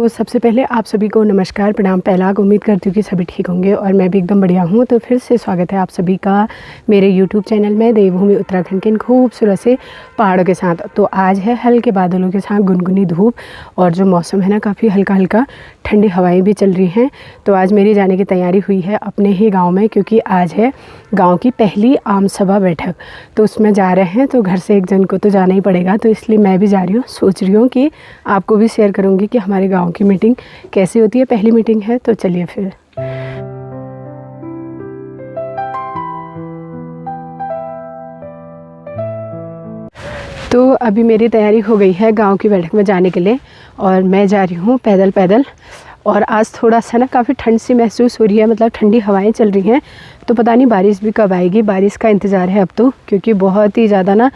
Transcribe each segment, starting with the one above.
तो सबसे पहले आप सभी को नमस्कार, प्रणाम, पहला उम्मीद करती हूँ कि सभी ठीक होंगे और मैं भी एकदम बढ़िया हूँ। तो फिर से स्वागत है आप सभी का मेरे YouTube चैनल में देवभूमि उत्तराखंड के इन खूबसूरत से पहाड़ों के साथ। तो आज है हल्के बादलों के साथ गुनगुनी धूप और जो मौसम है ना, काफ़ी हल्का हल्का ठंडी हवाएं भी चल रही हैं। तो आज मेरी जाने की तैयारी हुई है अपने ही गाँव में, क्योंकि आज है गाँव की पहली आम सभा बैठक। तो उसमें जा रहे हैं, तो घर से एक जन को तो जाना ही पड़ेगा, तो इसलिए मैं भी जा रही हूँ। सोच रही हूँ कि आपको भी शेयर करूँगी कि हमारे गाँव की मीटिंग कैसी होती है। पहली मीटिंग है, तो चलिए फिर। तो अभी मेरी तैयारी हो गई है गांव की बैठक में जाने के लिए और मैं जा रही हूँ पैदल पैदल। और आज थोड़ा सा ना काफ़ी ठंड सी महसूस हो रही है, मतलब ठंडी हवाएं चल रही हैं। तो पता नहीं बारिश भी कब आएगी, बारिश का इंतज़ार है अब तो, क्योंकि बहुत ही ज़्यादा ना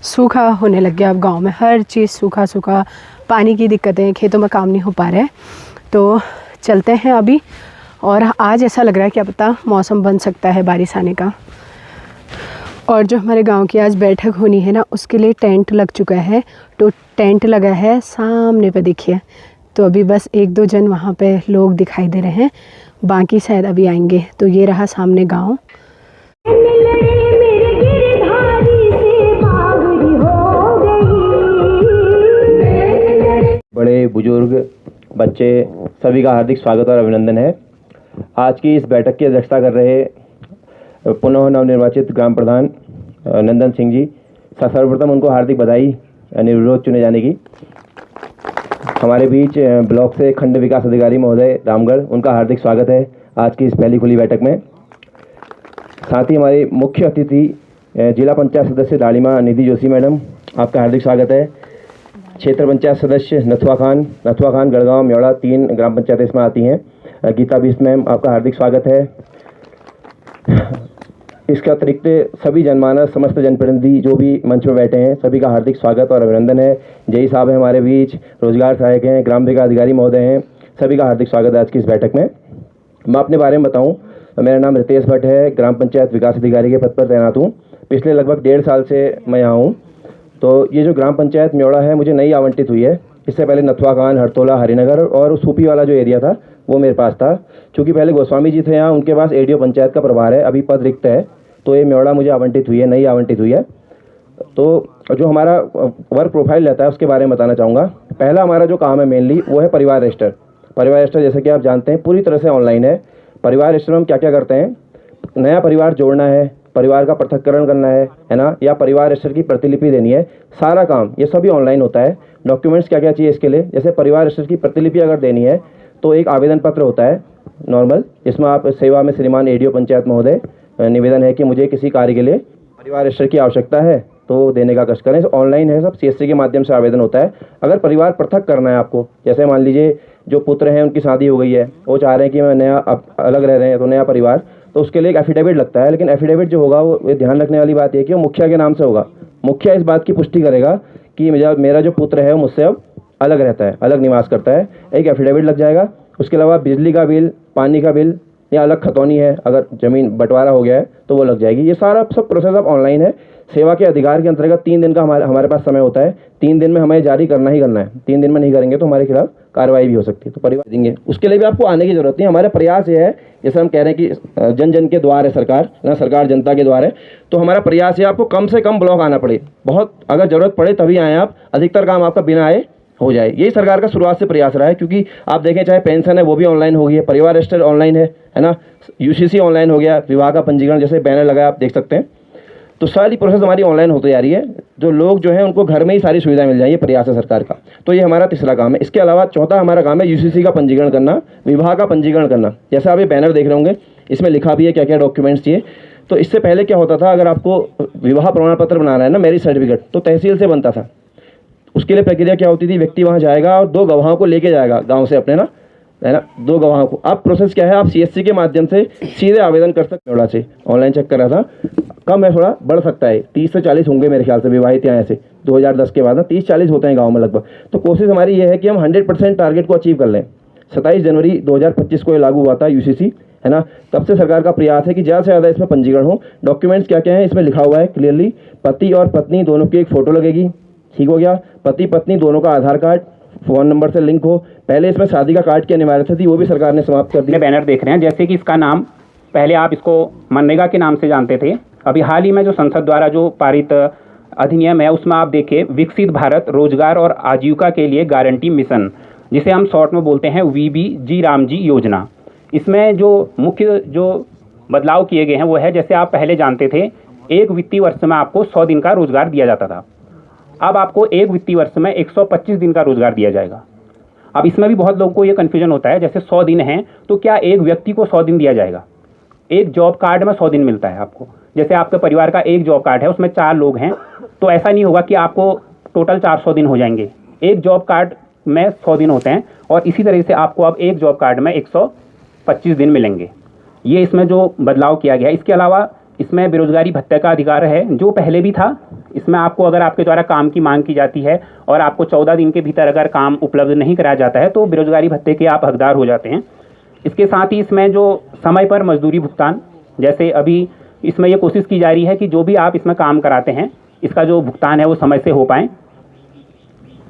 सूखा होने लग गया अब गाँव में। हर चीज़ सूखा सूखा, पानी की दिक्कतें, खेतों में काम नहीं हो पा रहा है। तो चलते हैं अभी। और आज ऐसा लग रहा है क्या पता मौसम बन सकता है बारिश आने का। और जो हमारे गांव की आज बैठक होनी है ना, उसके लिए टेंट लग चुका है। तो टेंट लगा है सामने पे, देखिए। तो अभी बस एक दो जन वहाँ पे लोग दिखाई दे रहे हैं, बाकी शायद अभी आएंगे। तो ये रहा सामने गांव। बड़े बुजुर्ग, बच्चे, सभी का हार्दिक स्वागत और अभिनंदन है। आज की इस बैठक की अध्यक्षता कर रहे पुनः नवनिर्वाचित ग्राम प्रधान नंदन सिंह जी, सर्वप्रथम उनको हार्दिक बधाई निर्विरोध चुने जाने की। हमारे बीच ब्लॉक से खंड विकास अधिकारी महोदय रामगढ़, उनका हार्दिक स्वागत है आज की इस पहली खुली बैठक में। साथ ही हमारी मुख्य अतिथि जिला पंचायत सदस्य दाड़ीमा निधि जोशी मैडम, आपका हार्दिक स्वागत है। क्षेत्र पंचायत सदस्य नथुआ खान गढ़गांव म्योड़ा, 3 ग्राम पंचायतें इसमें आती हैं। गीता बिष्ट मैम, आपका हार्दिक स्वागत है। इसके अतिरिक्त सभी जनमानस, समस्त जनप्रतिनिधि जो भी मंच में बैठे हैं, सभी का हार्दिक स्वागत और अभिनंदन है। जय साहब हैं हमारे बीच, रोजगार सहायक हैं, ग्राम विकास अधिकारी महोदय हैं, सभी का हार्दिक स्वागत है आज की इस बैठक में। मैं अपने बारे में बताऊं, मेरा नाम रितेश भट्ट है, ग्राम पंचायत विकास अधिकारी के पद पर तैनात हूँ। पिछले लगभग 1.5 साल से मैं यहाँ हूँ। तो ये जो ग्राम पंचायत म्योड़ा है, मुझे नई आवंटित हुई है। इससे पहले नथुआ खान, हरतोला, हरिनगर और सूपी वाला जो एरिया था वो मेरे पास था। क्योंकि पहले गोस्वामी जी थे यहाँ, उनके पास एडीओ पंचायत का प्रभार है, अभी पद रिक्त है। तो ये म्योड़ा मुझे आवंटित हुई है, नई आवंटित हुई है। तो जो हमारा वर्क प्रोफाइल रहता है उसके बारे में बताना चाहूँगा। पहला हमारा जो काम है मेनली वो है परिवार रजिस्टर। परिवार रजिस्टर जैसे कि आप जानते हैं पूरी तरह से ऑनलाइन है। परिवार रजिस्टर में हम क्या क्या करते हैं, नया परिवार जोड़ना है, परिवार का पृथक्करण करना है ना, या परिवार रजिस्टर की प्रतिलिपि देनी है, सारा काम ये सभी ऑनलाइन होता है। डॉक्यूमेंट्स क्या क्या चाहिए इसके लिए, जैसे परिवार रजिस्टर की प्रतिलिपि अगर देनी है तो एक आवेदन पत्र होता है नॉर्मल, इसमें आप सेवा में श्रीमान एडीओ पंचायत महोदय, निवेदन है कि मुझे किसी कार्य के लिए परिवार रजिस्टर की आवश्यकता है तो देने का कष्ट करें। ऑनलाइन है, सब सीएससी के माध्यम से आवेदन होता है। अगर परिवार पृथक करना है आपको, जैसे मान लीजिए जो पुत्र हैं उनकी शादी हो गई है, वो चाह रहे हैं कि मैं नया अलग रह रहे हैं तो नया परिवार, तो उसके लिए एक एफिडेविट लगता है। लेकिन एफिडेविट जो होगा वो ध्यान रखने वाली बात है कि वो मुखिया के नाम से होगा। मुखिया इस बात की पुष्टि करेगा कि मेरा जो पुत्र है वो मुझसे अब अलग रहता है, अलग निवास करता है, एक एफिडेविट लग जाएगा। उसके अलावा बिजली का बिल, पानी का बिल या अलग खतौनी है, अगर ज़मीन बंटवारा हो गया है तो वो लग जाएगी। ये सारा सब प्रोसेस अब ऑनलाइन है। सेवा के अधिकार के अंतर्गत 3 दिन का हमारे पास समय होता है। 3 दिन में हमें जारी करना ही करना है। 3 दिन में नहीं करेंगे तो हमारे खिलाफ कार्रवाई भी हो सकती है। तो परिवार देंगे, उसके लिए भी आपको आने की जरूरत नहीं। हमारा प्रयास ये है, जैसे हम कह रहे हैं कि जन जन के द्वार है सरकार ना, सरकार जनता के द्वार है। तो हमारा प्रयास है आपको कम से कम ब्लॉक आना पड़े, बहुत अगर जरूरत पड़े तभी आएँ आप, अधिकतर काम आपका बिना आए हो जाए। यही सरकार का शुरुआत से प्रयास रहा है। क्योंकि आप देखें चाहे पेंशन है वो भी ऑनलाइन हो गई है, परिवार रजिस्टर ऑनलाइन है ना, यूसीसी ऑनलाइन हो गया, विवाह का पंजीकरण जैसे बैनर लगाया आप देख सकते हैं। तो सारी प्रोसेस हमारी ऑनलाइन होती जा रही है। जो लोग जो हैं उनको घर में ही सारी सुविधाएं मिल जाएंगी, ये प्रयास है सरकार का। तो ये हमारा तीसरा काम है। इसके अलावा चौथा हमारा काम है यूसीसी का पंजीकरण करना, विवाह का पंजीकरण करना। जैसे आप ये बैनर देख रहे होंगे, इसमें लिखा भी है क्या क्या डॉक्यूमेंट्स चाहिए। तो इससे पहले क्या होता था, अगर आपको विवाह प्रमाण पत्र बनाना है ना, मैरिज सर्टिफिकेट, तो तहसील से बनता था। उसके लिए प्रक्रिया क्या होती थी, व्यक्ति वहाँ जाएगा और 2 गवाहों को लेके जाएगा गांव से अपने ना, है ना, 2 गवाहों को। अब प्रोसेस क्या है, आप सीएससी के माध्यम से सीधे आवेदन कर सकते हैं। म्योड़ा से ऑनलाइन चेक कर रहा था, कम है, थोड़ा बढ़ सकता है, 30 से 40 होंगे मेरे ख्याल से विवाहित यहाँ से 2010 के बाद ना 30-40 होते हैं गाँव में लगभग। तो कोशिश हमारी ये है कि हम 100% टारगेट को अचीव कर लें। 27 जनवरी 2025 को ये लागू हुआ था यूसीसी, है ना। तब से सरकार का प्रयास है कि ज़्यादा से ज़्यादा इसमें पंजीकरण हो। डॉक्यूमेंट्स क्या क्या हैं इसमें लिखा हुआ है क्लियरली, पति और पत्नी दोनों की एक फ़ोटो लगेगी, ठीक हो गया। पति पत्नी दोनों का आधार कार्ड फ़ोन नंबर से लिंक हो, पहले इसमें शादी का कार्ड की अनिवार्यता थी, वो भी सरकार ने समाप्त कर दी। ये बैनर देख रहे हैं, जैसे कि इसका नाम पहले आप इसको मनरेगा के नाम से जानते थे, अभी हाल ही में जो संसद द्वारा जो पारित अधिनियम है उसमें आप देखिए विकसित भारत रोजगार और आजीविका के लिए गारंटी मिशन, जिसे हम शॉर्ट में बोलते हैं VBG रामजी योजना। इसमें जो मुख्य जो बदलाव किए गए हैं वो है, जैसे आप पहले जानते थे एक वित्तीय वर्ष में आपको 100 दिन का रोजगार दिया जाता था, अब आपको एक वित्तीय वर्ष में 125 दिन का रोजगार दिया जाएगा। अब इसमें भी बहुत लोगों को ये कन्फ्यूजन होता है, जैसे 100 दिन हैं तो क्या एक व्यक्ति को 100 दिन दिया जाएगा? एक जॉब कार्ड में 100 दिन मिलता है आपको। जैसे आपके परिवार का एक जॉब कार्ड है, उसमें 4 लोग हैं, तो ऐसा नहीं होगा कि आपको टोटल 400 दिन हो जाएंगे। एक जॉब कार्ड में 100 दिन होते हैं और इसी तरह से आपको अब एक जॉब कार्ड में 125 दिन मिलेंगे। ये इसमें जो बदलाव किया गया। इसके अलावा इसमें बेरोजगारी भत्ते का अधिकार है, जो पहले भी था। इसमें आपको अगर आपके द्वारा काम की मांग की जाती है और आपको 14 दिन के भीतर अगर काम उपलब्ध नहीं कराया जाता है तो बेरोजगारी भत्ते के आप हकदार हो जाते हैं। इसके साथ ही इसमें जो समय पर मजदूरी भुगतान, जैसे अभी इसमें ये कोशिश की जा रही है कि जो भी आप इसमें काम कराते हैं इसका जो भुगतान है वो समय से हो पाए।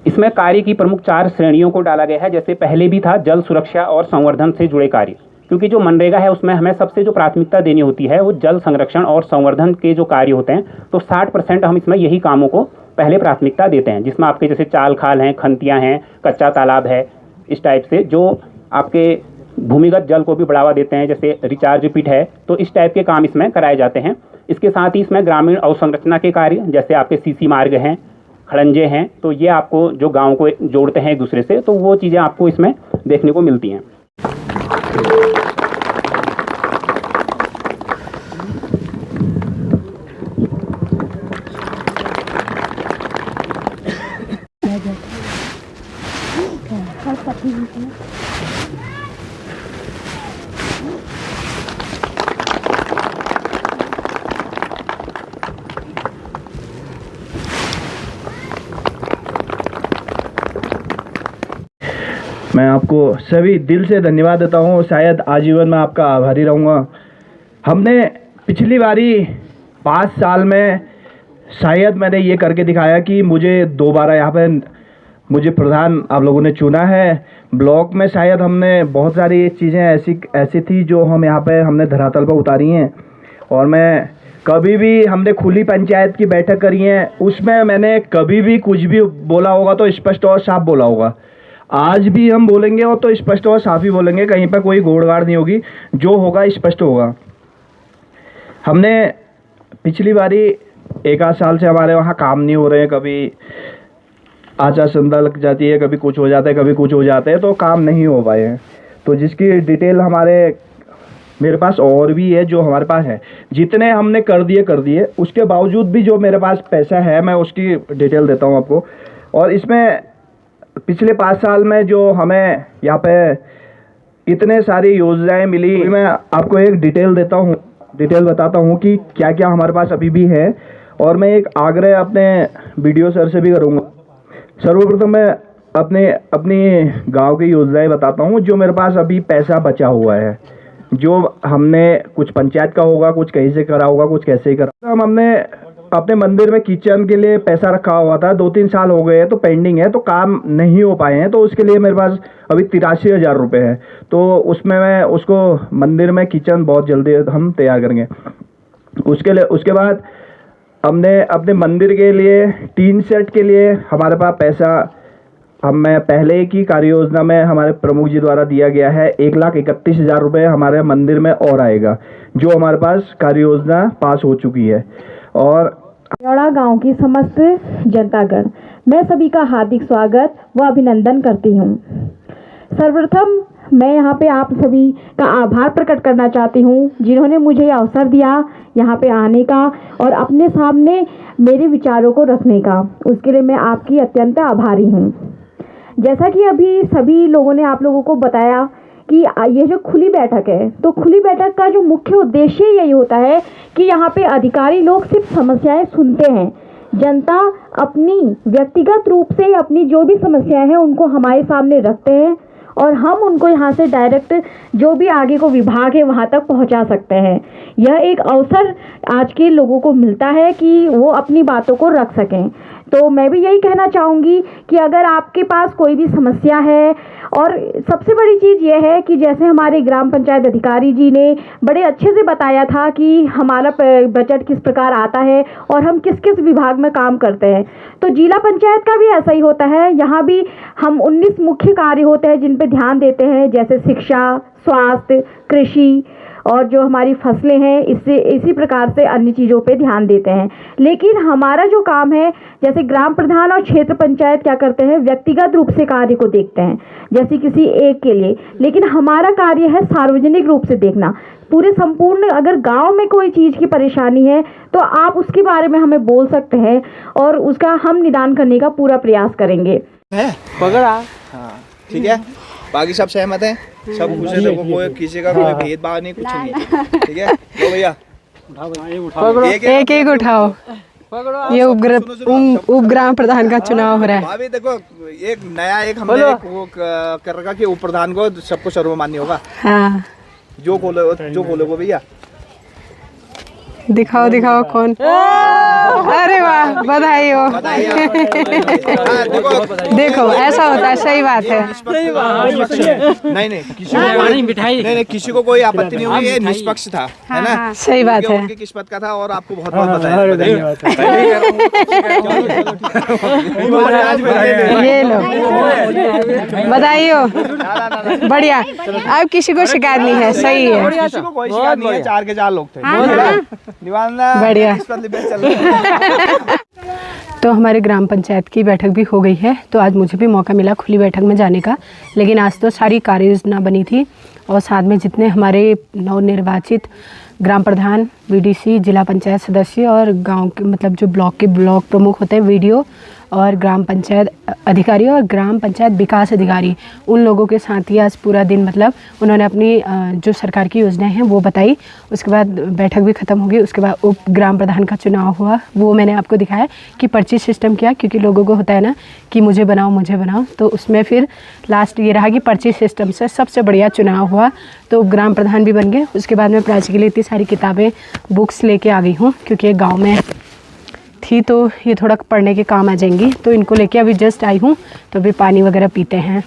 इसमें कार्य की प्रमुख 4 श्रेणियों को डाला गया है, जैसे पहले भी था जल सुरक्षा और संवर्धन से जुड़े कार्य, क्योंकि जो मनरेगा है उसमें हमें सबसे जो प्राथमिकता देनी होती है वो जल संरक्षण और संवर्धन के जो कार्य होते हैं, तो 60% हम इसमें यही कामों को पहले प्राथमिकता देते हैं, जिसमें आपके जैसे चाल खाल हैं, खंतियाँ हैं, कच्चा तालाब है, इस टाइप से जो आपके भूमिगत जल को भी बढ़ावा देते हैं, जैसे रिचार्ज पिट है, तो इस टाइप के काम इसमें कराए जाते हैं। इसके साथ ही इसमें ग्रामीण अवसंरचना के कार्य, जैसे आपके सीसी मार्ग हैं, खड़ंजे हैं, तो ये आपको जो गाँव को जोड़ते हैं एक दूसरे से, तो वो चीज़ें आपको इसमें देखने को मिलती हैं। मैं आपको सभी दिल से धन्यवाद देता हूँ, शायद आजीवन में आपका आभारी रहूँगा। हमने पिछली बारी 5 साल में शायद मैंने ये करके दिखाया कि मुझे दोबारा यहाँ पे मुझे प्रधान आप लोगों ने चुना है। ब्लॉक में शायद हमने बहुत सारी चीज़ें ऐसी थी जो हम यहाँ पे हमने धरातल पर उतारी हैं, और मैं कभी भी हमने खुली पंचायत की बैठक करी है, उसमें मैंने कभी भी कुछ भी बोला होगा तो स्पष्ट और साफ बोला होगा। आज भी हम बोलेंगे और तो स्पष्ट और साफ ही बोलेंगे, कहीं पर कोई गोड़गाड़ नहीं होगी, जो होगा स्पष्ट होगा। हमने पिछली बारी 1 आध साल से हमारे वहाँ काम नहीं हो रहे हैं, कभी आचार संहिता लग जाती है, कभी कुछ हो जाता है, कभी कुछ हो जाता है, तो काम नहीं हो पाए हैं। तो जिसकी डिटेल मेरे पास और भी है, जो हमारे पास है, जितने हमने कर दिए, उसके बावजूद भी जो मेरे पास पैसा है मैं उसकी डिटेल देता हूँ आपको। और इसमें पिछले 5 साल में जो हमें यहाँ पे इतने सारी योजनाएं मिली, मैं आपको एक डिटेल बताता हूँ कि क्या क्या हमारे पास अभी भी है। और मैं एक आग्रह अपने BDO सर से भी करूँगा। सर्वप्रथम मैं अपनी गांव की योजनाएं बताता हूँ, जो मेरे पास अभी पैसा बचा हुआ है, जो हमने कुछ पंचायत का होगा, कुछ कहीं से करा होगा, कुछ कैसे ही करा। हमने अपने मंदिर में किचन के लिए पैसा रखा हुआ था, 2-3 साल हो गए हैं, तो पेंडिंग है, तो काम नहीं हो पाए हैं, तो उसके लिए मेरे पास अभी 83,000 रुपये है। तो उसमें मैं उसको मंदिर में किचन बहुत जल्दी हम तैयार करेंगे। उसके बाद हमने अपने मंदिर के लिए टीन सेट के लिए हमारे पास पैसा हमें पहले की कार्य योजना में हमारे प्रमुख जी द्वारा दिया गया है। 1,31,000 रुपये हमारे मंदिर में और आएगा, जो हमारे पास कार्य योजना पास हो चुकी है। और न्योड़ा गांव की समस्त जनतागण, मैं सभी का हार्दिक स्वागत व अभिनंदन करती हूं। सर्वप्रथम मैं यहां पे आप सभी का आभार प्रकट करना चाहती हूं, जिन्होंने मुझे अवसर दिया यहां पे आने का और अपने सामने मेरे विचारों को रखने का। उसके लिए मैं आपकी अत्यंत आभारी हूं। जैसा कि अभी सभी लोगों ने आप लोगों को बताया कि ये जो खुली बैठक है, तो खुली बैठक का जो मुख्य उद्देश्य यही होता है कि यहाँ पे अधिकारी लोग सिर्फ समस्याएं सुनते हैं, जनता अपनी व्यक्तिगत रूप से अपनी जो भी समस्याएं हैं उनको हमारे सामने रखते हैं और हम उनको यहाँ से डायरेक्ट जो भी आगे को विभाग है वहाँ तक पहुँचा सकते हैं। यह एक अवसर आज के लोगों को मिलता है कि वो अपनी बातों को रख सकें। तो मैं भी यही कहना चाहूँगी कि अगर आपके पास कोई भी समस्या है, और सबसे बड़ी चीज़ ये है कि जैसे हमारे ग्राम पंचायत अधिकारी जी ने बड़े अच्छे से बताया था कि हमारा बजट किस प्रकार आता है और हम किस किस विभाग में काम करते हैं, तो जिला पंचायत का भी ऐसा ही होता है। यहाँ भी हम 19 मुख्य कार्य होते हैं जिन पे ध्यान देते हैं, जैसे शिक्षा, स्वास्थ्य, कृषि और जो हमारी फसलें हैं, इससे इसी प्रकार से अन्य चीज़ों पे ध्यान देते हैं। लेकिन हमारा जो काम है, जैसे ग्राम प्रधान और क्षेत्र पंचायत क्या करते हैं, व्यक्तिगत रूप से कार्य को देखते हैं, जैसे किसी एक के लिए, लेकिन हमारा कार्य है सार्वजनिक रूप से देखना। पूरे संपूर्ण अगर गांव में कोई चीज़ की परेशानी है तो आप उसके बारे में हमें बोल सकते हैं और उसका हम निदान करने का पूरा प्रयास करेंगे। पकड़ा। हाँ ठीक है, बाकी सब सहमत हैं, सब खुश हैं, देखो कोई किसी का कोई भेदभाव नहीं, कुछ नहीं। ठीक है तो भैया एक एक उठाओ। ये उपग्राम प्रधान का चुनाव हो रहा है। भाभी देखो, एक नया एक हमने वो कर रखा कि उप प्रधान को सबको सर्वमान्य होगा। हाँ जो खोलोगे भैया, दिखाओ दिखाओ कौन। अरे वाह, बधाई हो। देखो ऐसा होता है, सही बात है। नहीं किसी को कोई आपत्ति नहीं हुई, ये निष्पक्ष था, है ना? सही बात है। उनकी किस्मत का था और आपको बहुत बहुत बधाई। ये लो, बधाई हो, बढ़िया। अब किसी को शिकायत नहीं है, सही है। किसी को कोई शिकायत नहीं है, 4 के 4 लोग थे। बढ़िया। तो हमारे ग्राम पंचायत की बैठक भी हो गई है, तो आज मुझे भी मौका मिला खुली बैठक में जाने का। लेकिन आज तो सारी कार्य योजना बनी थी और साथ में जितने हमारे नवनिर्वाचित ग्राम प्रधान, बीडीसी, जिला पंचायत सदस्य और गांव के मतलब जो ब्लॉक के ब्लॉक प्रमुख होते हैं, वीडियो और ग्राम पंचायत अधिकारी और ग्राम पंचायत विकास अधिकारी, उन लोगों के साथ ही आज पूरा दिन मतलब उन्होंने अपनी जो सरकार की योजनाएं हैं वो बताई। उसके बाद बैठक भी ख़त्म हो गई। उसके बाद उप ग्राम प्रधान का चुनाव हुआ, वो मैंने आपको दिखाया कि पर्ची सिस्टम किया, क्योंकि लोगों को होता है ना कि मुझे बनाओ, तो उसमें फिर लास्ट ये रहा कि पर्ची सिस्टम से सबसे बढ़िया चुनाव हुआ। तो ग्राम प्रधान भी बन गए। उसके बाद मैं प्राची के लिए इतनी सारी किताबें, बुक्स लेके आ गई हूँ, क्योंकि गाँव में थी तो ये थोड़ा पढ़ने के काम आ जाएंगी। तो इनको लेके अभी जस्ट आई हूँ, तो अभी पानी वगैरह पीते हैं।